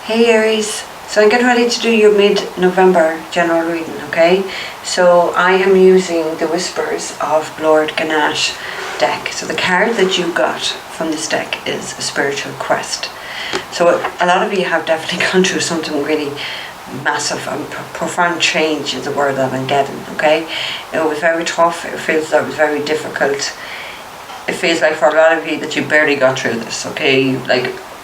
Hey Aries, so I'm getting ready to do your mid-November general reading, okay? So I am using the Whispers of Lord Ganesh deck. So the card that you got from this deck is a spiritual quest. So a lot of you have definitely gone through something really massive and profound change is the word that I'm getting, okay? It was very tough, it feels that it was very difficult. It feels like for a lot of you that you barely got through this, okay?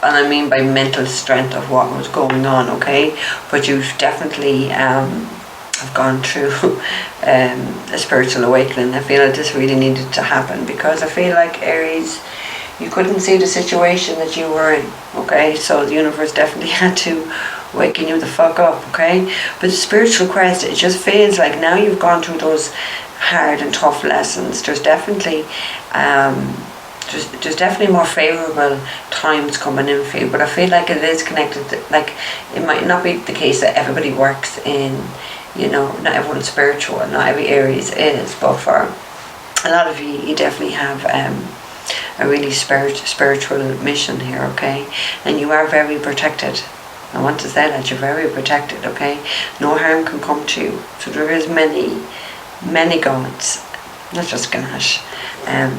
And I mean by mental strength of what was going on, okay? But you've definitely have gone through a spiritual awakening. I feel like this really needed to happen because I feel like Aries, you couldn't see the situation that you were in, okay? So the universe definitely had to waking you the fuck up, okay? But the spiritual quest, it just feels like now you've gone through those hard and tough lessons. There's definitely there's definitely more favourable times coming in for you, but I feel like it is connected to, like, it might not be the case that everybody works in, you know, not everyone's spiritual, not every Aries is, but for a lot of you, you definitely have a really spiritual mission here, okay? And you are very protected. I want to say that you're very protected, okay? No harm can come to you. So there is many gods, not just Ganesh,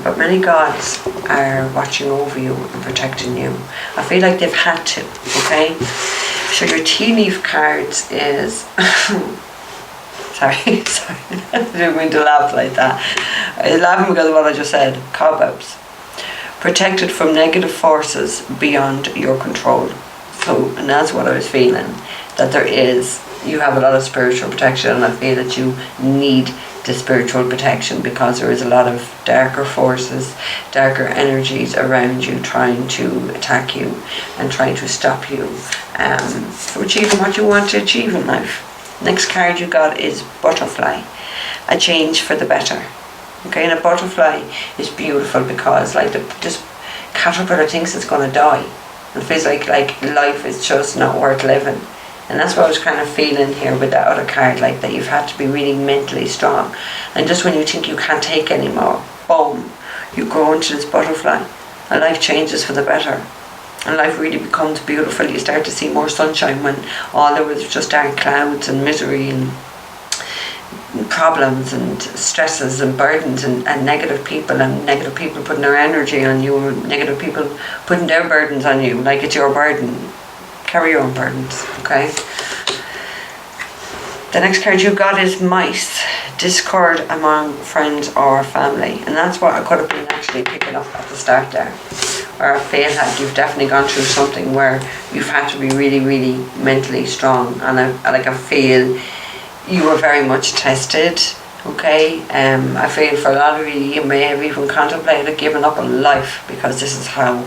but many gods are watching over you and protecting you. I feel like they've had to, okay? So your tea leaf cards is sorry, I didn't mean to laugh like that. I'm laughing because of what I just said. Cobwebs. Protected from negative forces beyond your control. So, and that's what I was feeling, that you have a lot of spiritual protection, and I feel that you need the spiritual protection because there is a lot of darker forces, darker energies around you trying to attack you and trying to stop you from achieving what you want to achieve in life. Next card you got is Butterfly, a change for the better. Okay, and a butterfly is beautiful because like this caterpillar thinks it's going to die. It feels like life is just not worth living. And that's what I was kind of feeling here with that other card, like that you've had to be really mentally strong. And just when you think you can't take anymore, boom, you grow into this butterfly. And life changes for the better. And life really becomes beautiful. You start to see more sunshine when all there was just dark clouds and misery and problems and stresses and burdens and negative people putting their energy on you and negative people putting their burdens on you like it's your burden. Carry your own burdens, okay? The next card you got is Mice, discord among friends or family, and that's what I could have been actually picking up at the start there, where I feel like you've definitely gone through something where you've had to be really, really mentally strong, and I feel you were very much tested, okay? I feel for a lot of you may have even contemplated giving up on life because this is how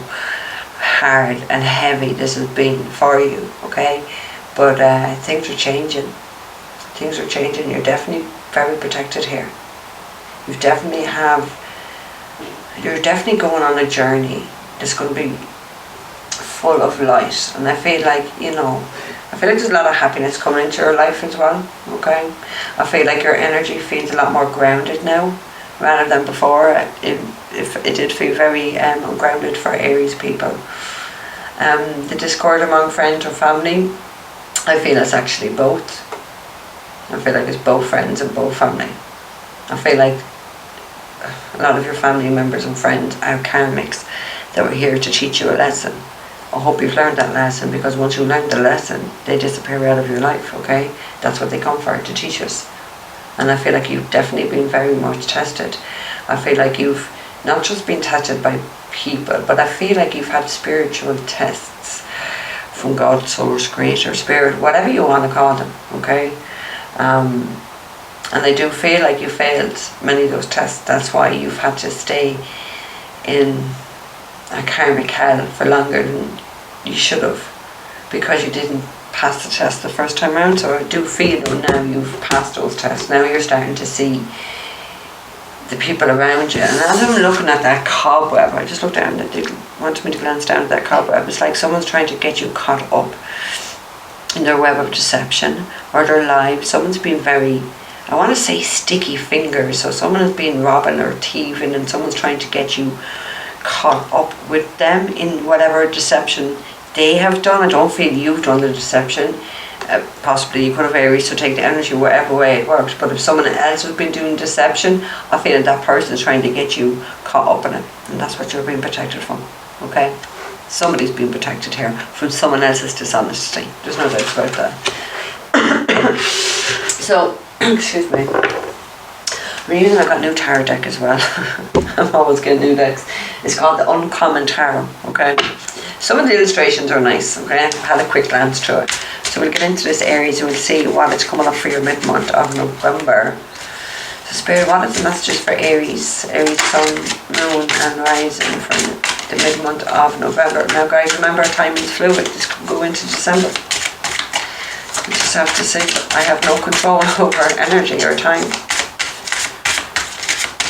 hard and heavy this has been for you, okay? But things are changing. You're definitely very protected here. You're definitely going on a journey that's going to be full of light, and I feel like there's a lot of happiness coming into your life as well, okay? I feel like your energy feels a lot more grounded now rather than before. It did feel very ungrounded for Aries people. The discord among friends or family, I feel it's actually both. I feel like it's both friends and both family. I feel like a lot of your family members and friends are karmics that were here to teach you a lesson. I hope you've learned that lesson, because once you learn the lesson, they disappear out of your life, okay? That's what they come for, to teach us. And I feel like you've definitely been very much tested. I feel like you've not just been tested by people, but I feel like you've had spiritual tests from God, source, creator, spirit, whatever you want to call them, okay? And I do feel like you failed many of those tests. That's why you've had to stay in a karmic hell for longer than you should have, because you didn't pass the test the first time around. So I do feel now you've passed those tests. Now you're starting to see the people around you. And as I'm looking at that cobweb, I just looked down, they wanted me to glance down at that cobweb. It's like someone's trying to get you caught up in their web of deception or their lives. Someone's been very, I want to say, sticky fingers. So someone has been robbing or thieving, and someone's trying to get you caught up with them in whatever deception they have done. I don't feel you've done the deception. Possibly you could have Aries, so take the energy whatever way it works. But if someone else has been doing deception, I feel that person is trying to get you caught up in it, and that's what you're being protected from. Okay, somebody's being protected here from someone else's dishonesty. There's no doubt about that. So, excuse me. Reason I got new tarot deck as well. I'm always getting new decks. It's called the Uncommon Tarot. Okay, some of the illustrations are nice. Okay, I've had a quick glance through it. So we'll get into this Aries and we'll see what it's coming up for your mid-month of November. So Spirit, what is the messages for Aries? Aries Sun, Moon and Rising from the mid-month of November. Now guys, remember time is fluid. This could go into December. You just have to say, I have no control over energy or time.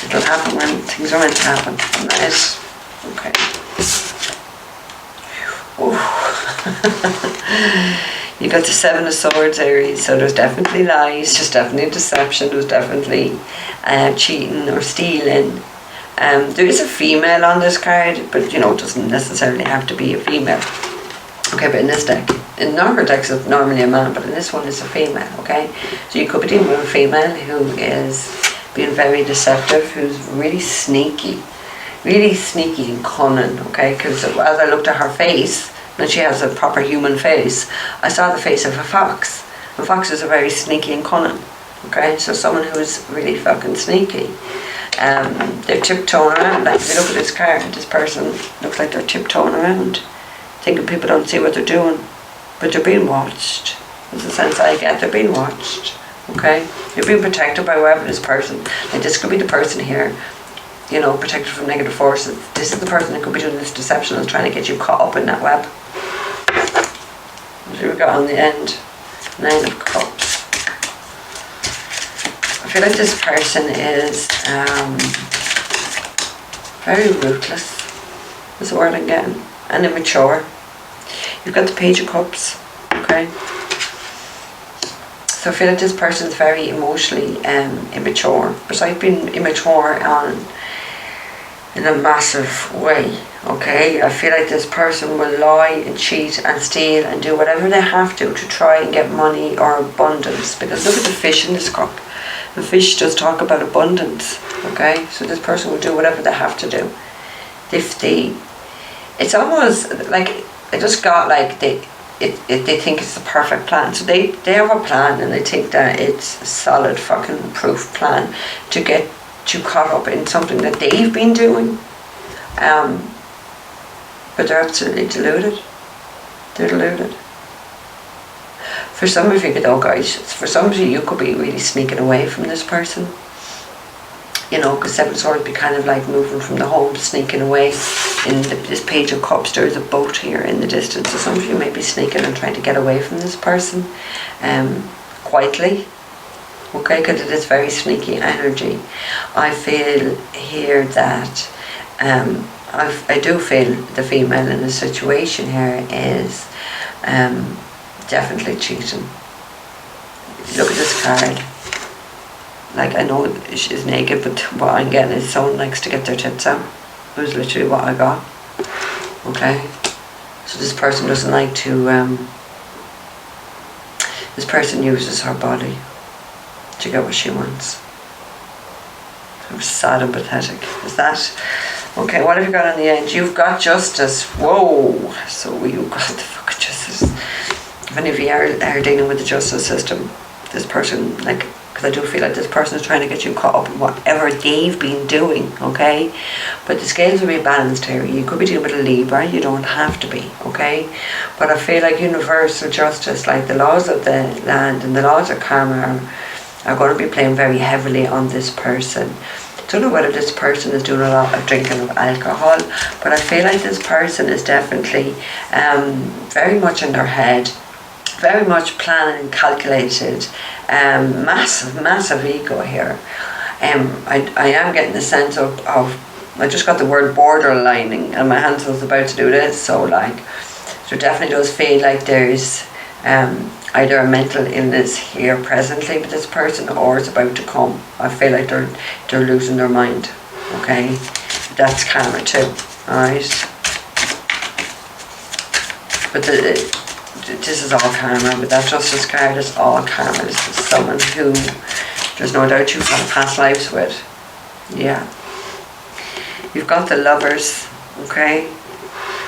It'll happen when things are meant to happen. And that is, okay. You got the Seven of Swords, Aries, so there's definitely lies, there's definitely deception, there's definitely cheating or stealing. There is a female on this card, but you know, it doesn't necessarily have to be a female. Okay, but in this deck, in number decks it's normally a man, but in this one it's a female, okay? So you could be dealing with a female who is being very deceptive, who's really sneaky and cunning, okay? Because as I looked at her face, and she has a proper human face, I saw the face of a fox. And foxes are very sneaky and cunning, okay? So someone who is really fucking sneaky. They're tiptoeing around. Like if you look at this card, this person looks like they're tiptoeing around, thinking people don't see what they're doing, but they're being watched. That's the sense I get. They're being watched, okay? You're being protected by whoever this person. Like this could be the person here, you know, protected from negative forces. This is the person that could be doing this deception and trying to get you caught up in that web. Here we go on the end. 9 of Cups. I feel like this person is very ruthless. That's the word I'm getting. And immature. You've got the Page of Cups. Okay. So I feel like this person is very emotionally immature. Besides being immature in a massive way, okay? I feel like this person will lie and cheat and steal and do whatever they have to try and get money or abundance. Because look at the fish in this cup. The fish does talk about abundance, okay? So this person will do whatever they have to do. It's almost like, I just got like, they think it's the perfect plan. So they have a plan and they think that it's a solid fucking proof plan to get you caught up in something that they've been doing, but they're absolutely deluded. They're deluded. For some of you though guys, for some of you could be really sneaking away from this person, you know, because Seven Swords would be kind of like moving from the home, sneaking away. In this Page of Cups there is a boat here in the distance, so some of you may be sneaking and trying to get away from this person quietly. Okay, because it is very sneaky energy. I feel here that I do feel the female in the situation here is definitely cheating. Look at this card. Like, I know she's naked, but what I'm getting is someone likes to get their tits out. It was literally what I got. Okay, so this person doesn't like to. This person uses her body to get what she wants. So sad and pathetic. Is that okay? What have you got on the end? You've got justice. Whoa! So you got the fucking justice. If any of you are dealing with the justice system, this person, like, because I do feel like this person is trying to get you caught up in whatever they've been doing, okay? But the scales will be balanced here. You could be dealing with a Libra, you don't have to be, okay? But I feel like universal justice, like the laws of the land and the laws of karma are going to be playing very heavily on this person. I don't know whether this person is doing a lot of drinking of alcohol, but I feel like this person is definitely very much in their head, very much planning and calculated, massive ego here. I am getting the sense of I just got the word borderlining and my hands was about to do this, so like, so definitely does feel like there's either a mental illness here presently with this person or it's about to come. I feel like they're losing their mind, okay? That's karma too, alright? But this is all karma. But that Justice card is all karma. This is someone who there's no doubt you've had past lives with. Yeah. You've got the Lovers, okay?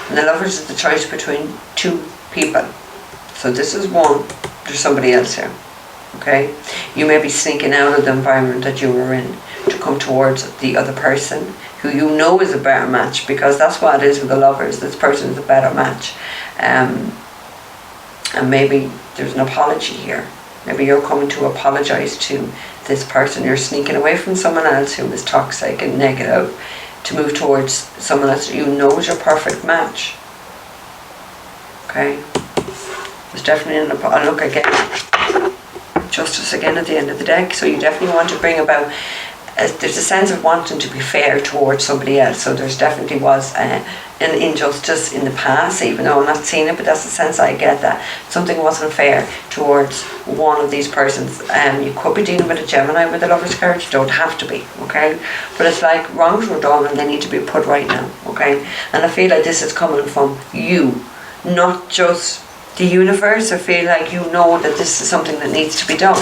And the Lovers is the choice between two people. So this is one, there's somebody else here, okay? You may be sneaking out of the environment that you were in to come towards the other person who you know is a better match, because that's what it is with the Lovers. This person is a better match. And maybe there's an apology here. Maybe you're coming to apologize to this person. You're sneaking away from someone else who is toxic and negative to move towards someone else you know is your perfect match. Okay? There's definitely a look again. Justice again at the end of the deck. So you definitely want to bring about, there's a sense of wanting to be fair towards somebody else. So there's definitely was an injustice in the past, even though I'm not seeing it, but that's the sense I get, that something wasn't fair towards one of these persons. You could be dealing with a Gemini with the Lover's card. You don't have to be, okay? But it's like wrongs were done and they need to be put right now, okay? And I feel like this is coming from you, not just the universe. I feel like you know that this is something that needs to be done,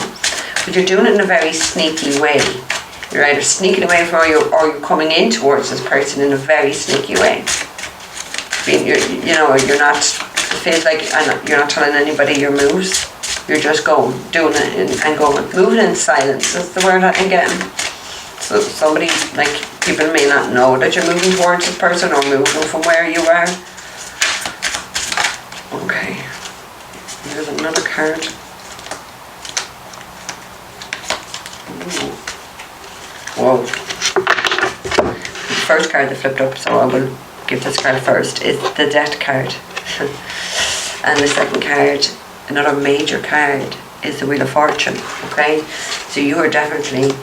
but you're doing it in a very sneaky way. You're either sneaking away from, or you're coming in towards this person in a very sneaky way. You're not, it feels like you're not telling anybody your moves. You're just going, doing it and going. Moving in silence, that's the word I'm getting. So somebody, like, people may not know that you're moving towards this person or moving from where you are. Okay. Here's another card. Ooh. Whoa. The first card that flipped up, so I will give this card first, is the Death card. And the second card, another major card, is the Wheel of Fortune, okay? So you are definitely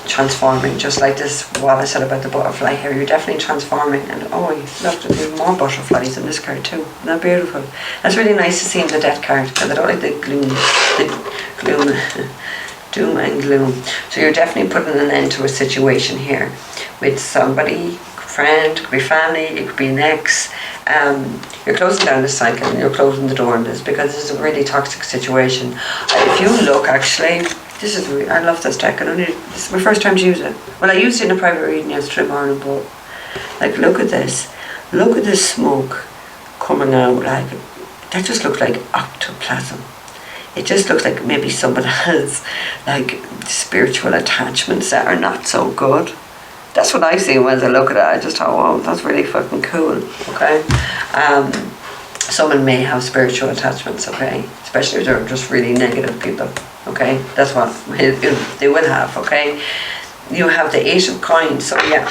transforming, just like this, what I said about the butterfly here. You're definitely transforming, and oh, I love to do more butterflies in this card too. Isn't that beautiful? That's really nice to see in the Death card, because I don't like the gloom, doom and gloom. So you're definitely putting an end to a situation here with somebody, friend, could be family, it could be an ex. You're closing down this cycle and you're closing the door on this, because this is a really toxic situation. If you look, actually, this is really, I love this deck. This is my first time to use it. Well, I used it in a private reading yesterday morning, but like, look at this. Look at this smoke coming out. Like, that just looks like ectoplasm. It just looks like maybe someone has like spiritual attachments that are not so good. That's what I see when I look at it. I just thought, wow, that's really fucking cool, okay? Someone may have spiritual attachments, okay? Especially if they're just really negative people, okay? That's what they will have, okay? You have the Eight of Coins, so yeah.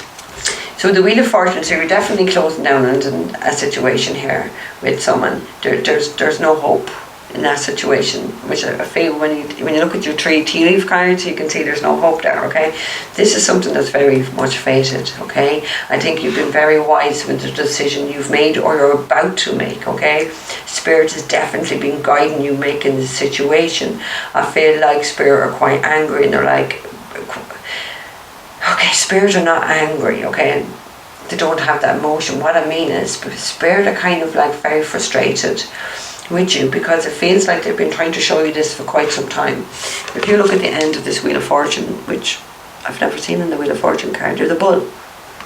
So the Wheel of Fortune, so you're definitely closing down on a situation here with someone. There's no hope in that situation, which I feel when you look at your 3 tea leaf cards, you can see there's no hope there, okay? This is something that's very much fated, okay? I think you've been very wise with the decision you've made or you're about to make, okay? Spirit has definitely been guiding you making this situation. I feel like Spirit are quite angry and they're like, okay, Spirit are not angry, okay? They don't have that emotion. What I mean is, Spirit are kind of like very frustrated with you, because it feels like they've been trying to show you this for quite some time. If you look at the end of this Wheel of Fortune, which I've never seen in the Wheel of Fortune card, you're the Bull.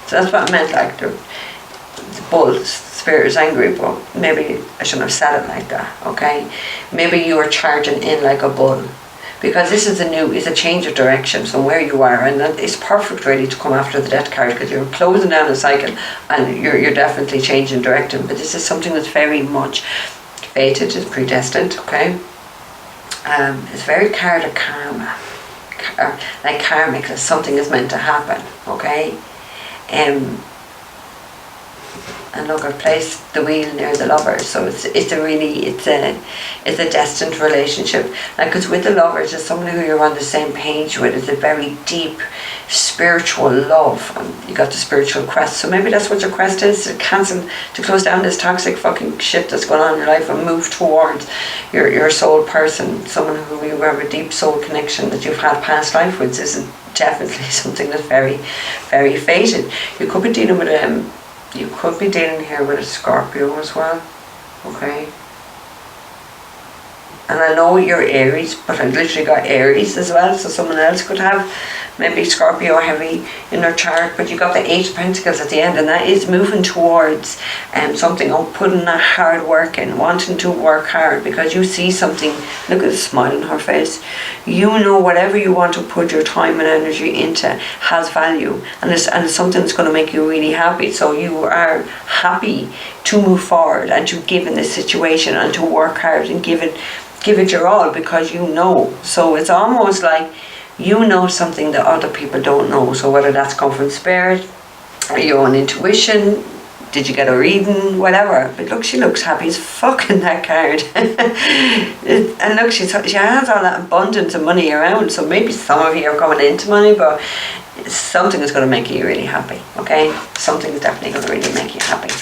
So that's what I meant, like the Bull, Spirit is angry, but maybe I shouldn't have said it like that, okay? Maybe you are charging in like a bull, because this is a change of direction from where you are, and it's perfect really to come after the Death card, because you're closing down a cycle and you're definitely changing direction. But this is something that's very much fated, is predestined, okay? It's very card of karma, like karmic, that something is meant to happen, okay? And look, I've placed the wheel near the Lovers, so it's a destined relationship. Like, because with the Lovers, it's someone who you're on the same page with. It's a very deep spiritual love, and you got the spiritual quest. So maybe that's what your quest is: to close down this toxic fucking shit that's going on in your life and move towards your soul person, someone who you have a deep soul connection that you've had past life with. This is definitely something that's very, very fated. You could be dealing with you could be dealing here with a Scorpio as well. okay? And I know you're Aries, but I've literally got Aries as well, so someone else could have maybe Scorpio heavy in their chart, but you got the 8 of Pentacles at the end, and that is moving towards something, putting that hard work in, wanting to work hard, because you see something. Look at the smile on her face. You know whatever you want to put your time and energy into has value, and it's something that's going to make you really happy. So you are happy to move forward and to give in this situation and to work hard and give it your all, because you know. So it's almost like you know something that other people don't know. So whether that's come from spirit or your own intuition, did you get a reading, whatever. But look, she looks happy as fuck in that card. And look, she has all that abundance of money around. So maybe some of you are coming into money, but something is going to make you really happy, okay? Something is definitely going to really make you happy.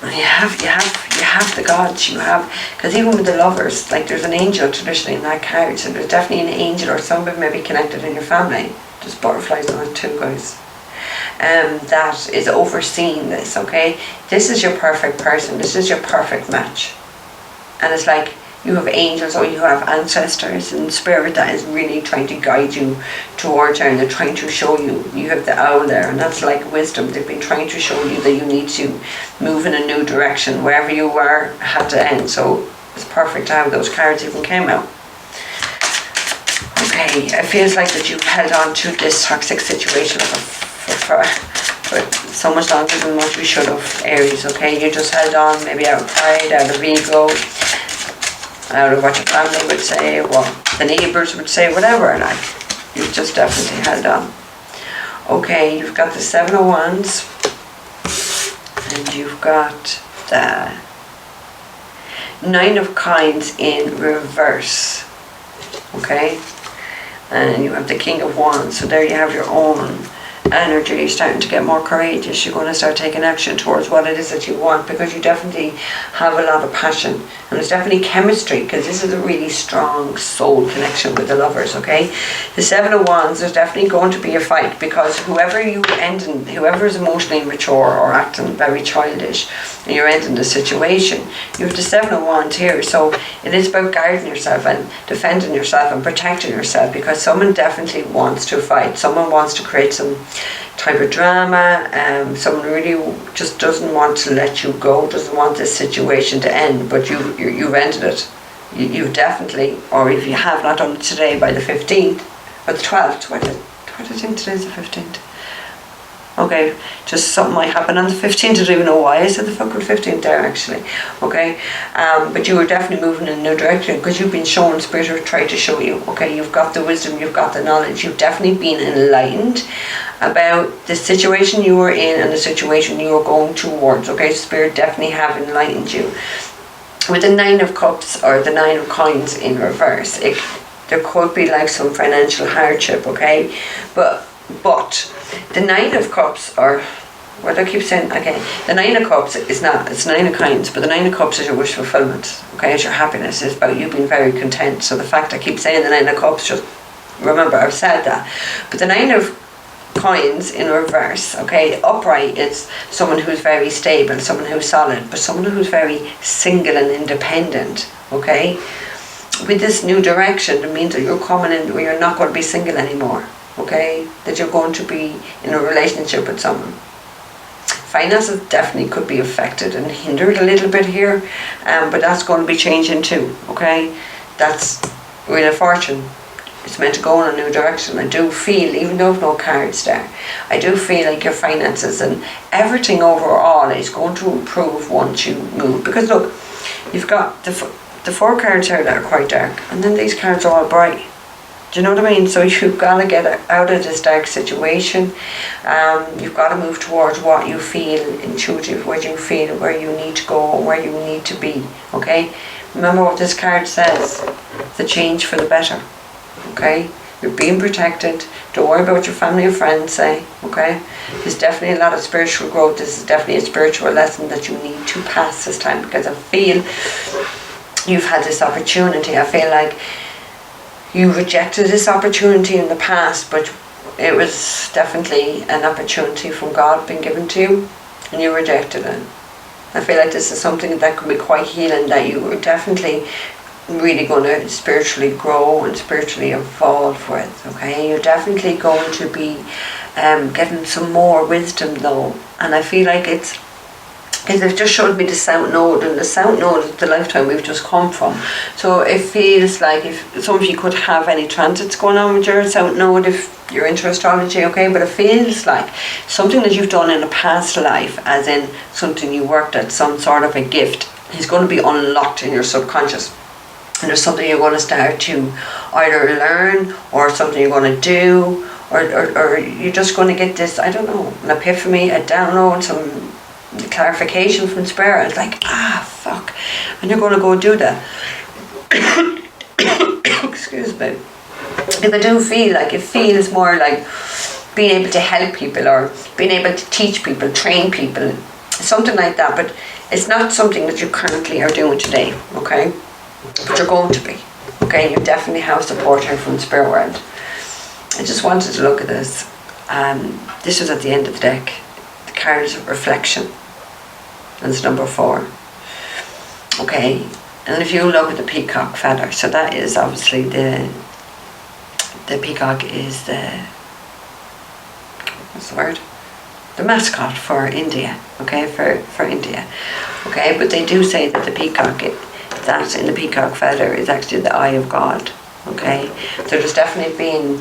You have the gods, because even with the lovers, like there's an angel traditionally in that card, so there's definitely an angel or somebody maybe connected in your family. There's butterflies on it too, guys. That is overseeing this, okay? This is your perfect person, this is your perfect match. And it's like you have angels or you have ancestors and spirit that is really trying to guide you towards her, and they're trying to show you. You have the owl there, and that's like wisdom. They've been trying to show you that you need to move in a new direction. Wherever you were had to end. So it's perfect to have those cards even came out. Okay, it feels like that you've held on to this toxic situation for so much longer than what you should have, Aries, okay? You just held on, maybe out of pride, out of ego, out of what your family would say, what the neighbours would say, whatever, and you've just definitely held on. Okay, you've got the 7 of Wands, and you've got the 9 of Coins in reverse, okay? And you have the King of Wands, so there you have your own energy. You're starting to get more courageous. You're going to start taking action towards what it is that you want, because you definitely have a lot of passion, and there's definitely chemistry, because this is a really strong soul connection with the lovers, okay? The 7 of Wands, there's definitely going to be a fight, because whoever is emotionally immature or acting very childish, and you're ending the situation, you have the 7 of Wands here. So it is about guarding yourself and defending yourself and protecting yourself, because someone definitely wants to fight. Someone wants to create some type of drama. Someone really just doesn't want to let you go, doesn't want this situation to end, but you've ended it. You definitely, or if you have not done it today, by the 15th or the 12th, what do you think today's the 15th? Okay, just something might happen on the 15th. I don't even know why I said the fucking 15th there, actually. Okay, but you were definitely moving in a new direction, because you've been shown, Spirit or tried to show you. Okay, you've got the wisdom, you've got the knowledge, you've definitely been enlightened about the situation you were in and the situation you were going towards. Okay, Spirit definitely have enlightened you. With the 9 of Cups or the 9 of Coins in reverse, there could be like some financial hardship, okay? But the 9 of Cups, or what do I keep saying? Okay, the 9 of Cups is not, it's 9 of Coins, but the 9 of Cups is your wish fulfillment, okay? It's your happiness, it's about you being very content. So the fact I keep saying the 9 of Cups, just remember I've said that. But the 9 of Coins in reverse, okay, upright, it's someone who's very stable, someone who's solid, but someone who's very single and independent, okay? With this new direction, it means that you're coming in where you're not going to be single anymore, okay? That you're going to be in a relationship with someone. Finances definitely could be affected and hindered a little bit here, but that's going to be changing too, okay? That's Wheel of Fortune. It's meant to go in a new direction. I do feel, even though I've no cards there, I do feel like your finances and everything overall is going to improve once you move. Because look, you've got the 4 cards here that are quite dark, and then these cards are all bright. Do you know what I mean? So you've got to get out of this dark situation. You've got to move towards what you feel intuitive, where you feel where you need to go, where you need to be, okay? Remember what this card says, the change for the better, okay? You're being protected. Don't worry about what your family and friends say, okay? There's definitely a lot of spiritual growth. This is definitely a spiritual lesson that you need to pass this time, because I feel you've had this opportunity. I feel like you rejected this opportunity in the past, but it was definitely an opportunity from God being given to you. and you rejected it. I feel like this is something that can be quite healing, that you are definitely really going to spiritually grow and spiritually evolve with, okay? You're definitely going to be getting some more wisdom though, and I feel like it's, because they've just showed me the South Node, and the South Node is the lifetime we've just come from. So it feels like if some of you could have any transits going on with your South Node, if you're into astrology, okay, but it feels like something that you've done in a past life, as in something you worked at, some sort of a gift, is going to be unlocked in your subconscious. And there's something you're going to start to either learn, or something you're going to do, or you're just going to get this, I don't know, an epiphany, a download, some clarification from spirit. It's like, fuck, and you're going to go do that. Excuse me. Because I do feel like it feels more like being able to help people, or being able to teach people, train people, something like that. But it's not something that you currently are doing today, okay? But you're going to be, okay? You definitely have support here from the spirit world. I just wanted to look at this. This was at the end of the deck. The card is reflection, and it's number 4. Okay, and if you look at the peacock feather, so that is obviously the peacock is the, what's the word? The mascot for India, okay, for India, okay, but they do say that the peacock, that in the peacock feather is actually the eye of God, okay, so there's definitely been,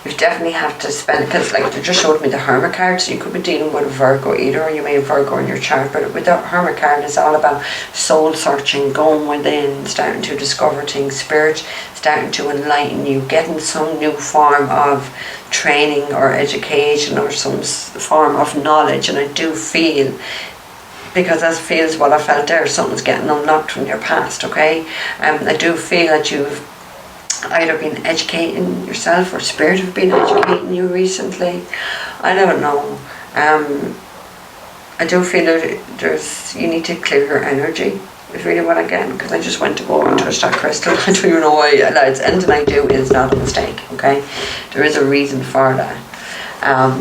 you definitely have to spend, because like they just showed me the Hermit card, so you could be dealing with a Virgo either, or you may have Virgo in your chart, but with the Hermit card it's all about soul searching, going within, starting to discover things, spirit starting to enlighten you, getting some new form of training or education or some form of knowledge. And I do feel, because that feels what I felt there, something's getting unlocked from your past, okay? I do feel that you've either been educating yourself, or spirit have been educating you recently. I don't know. I do feel that you need to clear your energy, is really what I get, because I just went to go and touch that crystal. I don't even know why. It's anything I do is not a mistake, okay? There is a reason for that.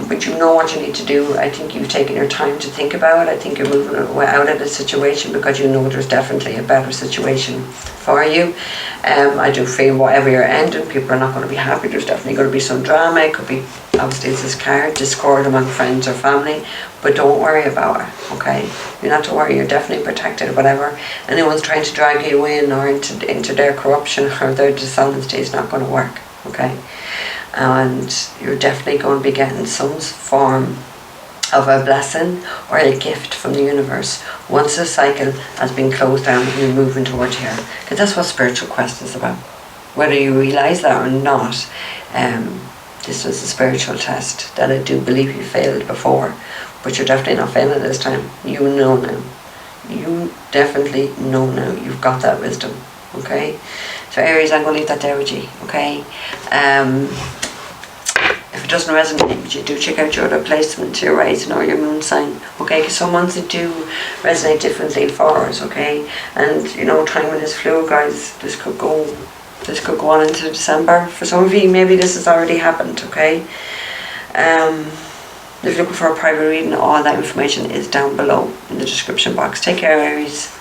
But you know what you need to do. I think you've taken your time to think about it. I think you're moving out of the situation because you know there's definitely a better situation for you. I do feel whatever you're ending, people are not going to be happy. There's definitely going to be some drama. It could be, obviously it's this card, discord among friends or family, but don't worry about it, okay? You're not to worry, you're definitely protected or whatever. Anyone's trying to drag you in or into their corruption or their dishonesty is not going to work, okay? And you're definitely going to be getting some form of a blessing or a gift from the universe once the cycle has been closed down and you're moving towards here, because that's what spiritual quest is about, whether you realize that or not. This was a spiritual test that I do believe you failed before, but you're definitely not failing this time. You know now, you definitely know now, you've got that wisdom, okay? So Aries, I'm going to leave that there with you, okay? If it doesn't resonate with you, do check out your other placement, your rising or your moon sign, okay? Because some ones that do resonate differently for us, okay? And you know, time with this flu, guys, this could go on into December. For some of you, maybe this has already happened, okay? If you're looking for a private reading, all that information is down below in the description box. Take care, Aries.